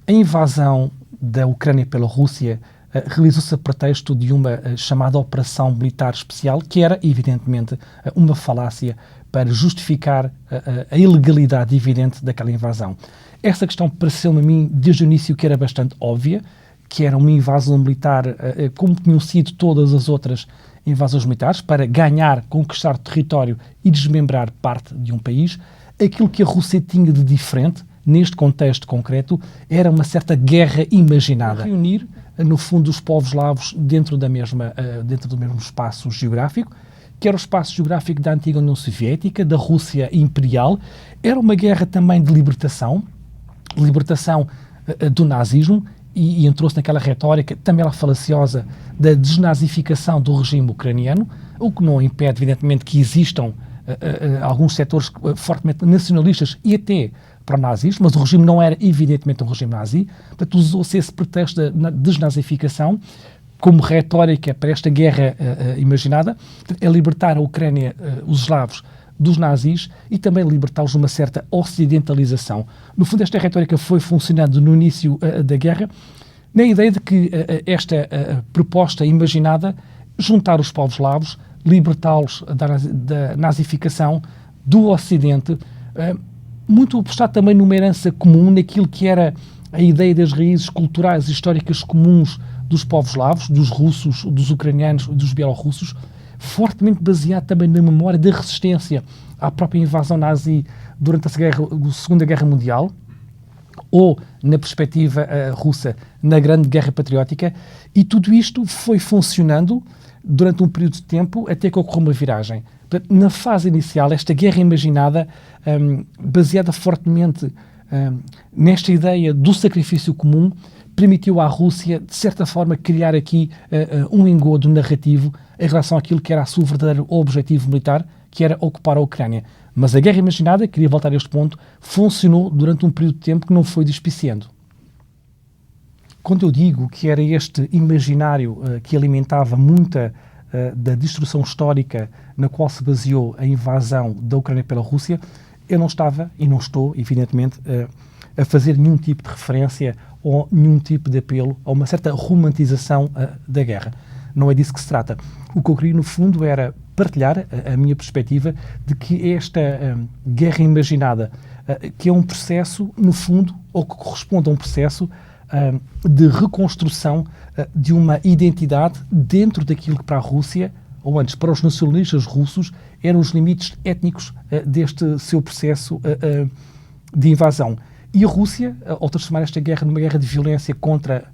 A invasão da Ucrânia pela Rússia realizou-se a pretexto de uma chamada Operação Militar Especial, que era, evidentemente, uma falácia para justificar a ilegalidade evidente daquela invasão. Essa questão pareceu-me a mim, desde o início, que era bastante óbvia, que era uma invasão militar como tinham sido todas as outras invasões militares, para ganhar, conquistar território e desmembrar parte de um país. Aquilo que a Rússia tinha de diferente, neste contexto concreto, era uma certa guerra imaginada. Reunir, no fundo, os povos eslavos dentro do mesmo espaço geográfico, que era o espaço geográfico da antiga União Soviética, da Rússia Imperial. Era uma guerra também de libertação do nazismo, e entrou-se naquela retórica, também ela falaciosa, da desnazificação do regime ucraniano, o que não impede, evidentemente, que existam alguns setores fortemente nacionalistas e até pró-nazis, mas o regime não era, evidentemente, um regime nazi. Portanto, usou-se esse pretexto da desnazificação como retórica para esta guerra imaginada, é libertar a Ucrânia, os eslavos, dos nazis e também libertá-los de uma certa ocidentalização. No fundo, esta retórica foi funcionando no início da guerra, na ideia de que esta proposta imaginada, juntar os povos eslavos, libertá-los da nazificação do Ocidente, muito apostado também numa herança comum, naquilo que era a ideia das raízes culturais e históricas comuns dos povos eslavos, dos russos, dos ucranianos, dos bielorrussos, fortemente baseado também na memória da resistência à própria invasão nazi durante a Segunda Guerra Mundial, ou na perspectiva russa na Grande Guerra Patriótica, e tudo isto foi funcionando durante um período de tempo até que ocorreu uma viragem. Portanto, na fase inicial, esta guerra imaginada, baseada fortemente nesta ideia do sacrifício comum, permitiu à Rússia, de certa forma, criar aqui um engodo narrativo em relação àquilo que era o seu verdadeiro objetivo militar, que era ocupar a Ucrânia. Mas a guerra imaginada, queria voltar a este ponto, funcionou durante um período de tempo que não foi despiciando. Quando eu digo que era este imaginário que alimentava muita da destruição histórica na qual se baseou a invasão da Ucrânia pela Rússia, eu não estava, e não estou, evidentemente, a fazer nenhum tipo de referência ou nenhum tipo de apelo a uma certa romantização da guerra. Não é disso que se trata. O que eu queria, no fundo, era partilhar a minha perspectiva de que esta guerra imaginada, que é um processo, no fundo, ou que corresponde a um processo de reconstrução de uma identidade dentro daquilo que para a Rússia, ou antes, para os nacionalistas russos, eram os limites étnicos deste seu processo de invasão. E a Rússia, ao transformar esta guerra numa guerra de violência contra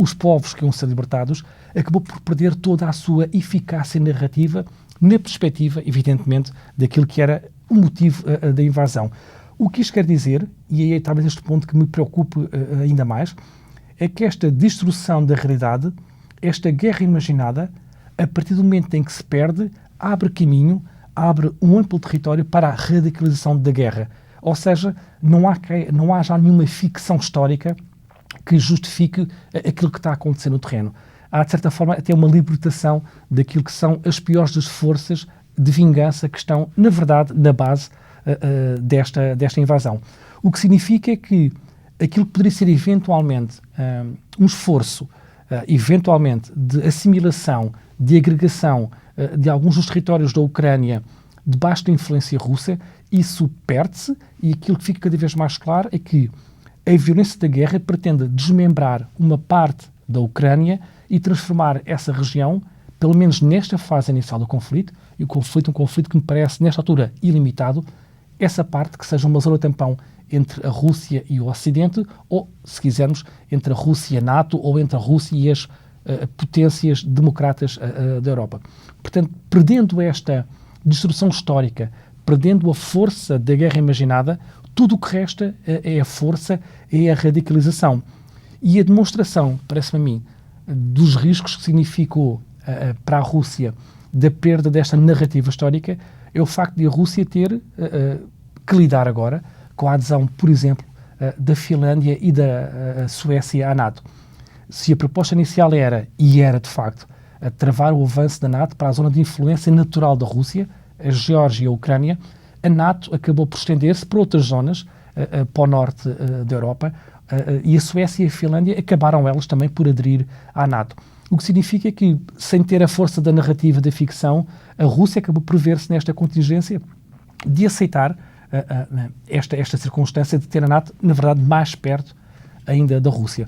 os povos que iam ser libertados, acabou por perder toda a sua eficácia narrativa na perspectiva, evidentemente, daquilo que era o motivo da invasão. O que isto quer dizer, e aí é talvez este ponto que me preocupe ainda mais, é que esta destruição da realidade, esta guerra imaginada, a partir do momento em que se perde, abre caminho, abre um amplo território para a radicalização da guerra. Ou seja, não há já nenhuma ficção histórica que justifique aquilo que está a acontecer no terreno. Há, de certa forma, até uma libertação daquilo que são as piores das forças de vingança que estão, na verdade, na base desta invasão. O que significa que aquilo que poderia ser eventualmente um esforço, eventualmente, de assimilação, de agregação de alguns dos territórios da Ucrânia debaixo da influência russa, isso perde-se, e aquilo que fica cada vez mais claro é que a violência da guerra pretende desmembrar uma parte da Ucrânia e transformar essa região, pelo menos nesta fase inicial do conflito, e o conflito, um conflito que me parece, nesta altura, ilimitado, essa parte que seja uma zona tampão entre a Rússia e o Ocidente, ou, se quisermos, entre a Rússia e a NATO, ou entre a Rússia e as potências democratas da Europa. Portanto, perdendo esta destruição histórica, perdendo a força da guerra imaginada, tudo o que resta é a força, é a radicalização. E a demonstração, parece-me a mim, dos riscos que significou para a Rússia da perda desta narrativa histórica é o facto de a Rússia ter que lidar agora com a adesão, por exemplo, da Finlândia e da Suécia à NATO. Se a proposta inicial era, e era de facto, travar o avanço da NATO para a zona de influência natural da Rússia, a Geórgia e a Ucrânia, a NATO acabou por estender-se para outras zonas, para o norte da Europa, e a Suécia e a Finlândia acabaram elas também por aderir à NATO. O que significa que, sem ter a força da narrativa da ficção, a Rússia acabou por ver-se nesta contingência de aceitar esta circunstância de ter a NATO, na verdade, mais perto ainda da Rússia.